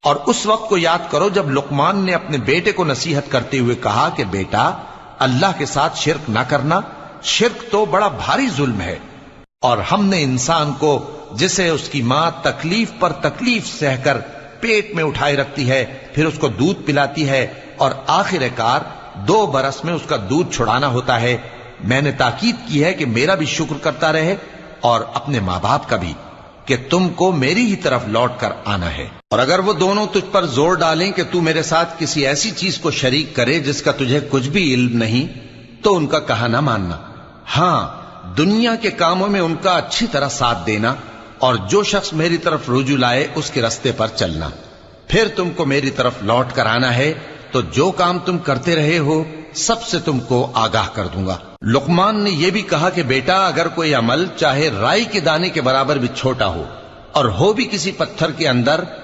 और उस वक्त को याद करो जब लुकमान ने अपने बेटे को नसीहत करते हुए कहा कि बेटा, अल्लाह के साथ शिर्क ना करना, शिर्क तो बड़ा भारी जुल्म है। और हमने इंसान को, जिसे उसकी मां तकलीफ पर तकलीफ सहकर पेट में उठाए रखती है, फिर उसको दूध पिलाती है और आखिरकार 2 बरस में उसका दूध छुड़ाना होता है, मैंने ताकीद की है कि मेरा भी शुक्र करता रहे और अपने माँ बाप का भी, कि तुमको मेरी ही तरफ लौट कर आना है। और अगर वो दोनों तुझ पर जोर डालें कि तू मेरे साथ किसी ऐसी चीज को शरीक करे जिसका तुझे कुछ भी इल्म नहीं, तो उनका कहा ना मानना। हां, दुनिया के कामों में उनका अच्छी तरह साथ देना और जो शख्स मेरी तरफ रुजू लाए उसके रास्ते पर चलना। फिर तुमको मेरी तरफ लौट कर आना है तो जो काम तुम करते रहे हो सबसे तुमको आगाह कर दूंगा। लुकमान ने यह भी कहा कि बेटा, अगर कोई अमल चाहे राई के दाने के बराबर भी छोटा हो और हो भी किसी पत्थर के अंदर,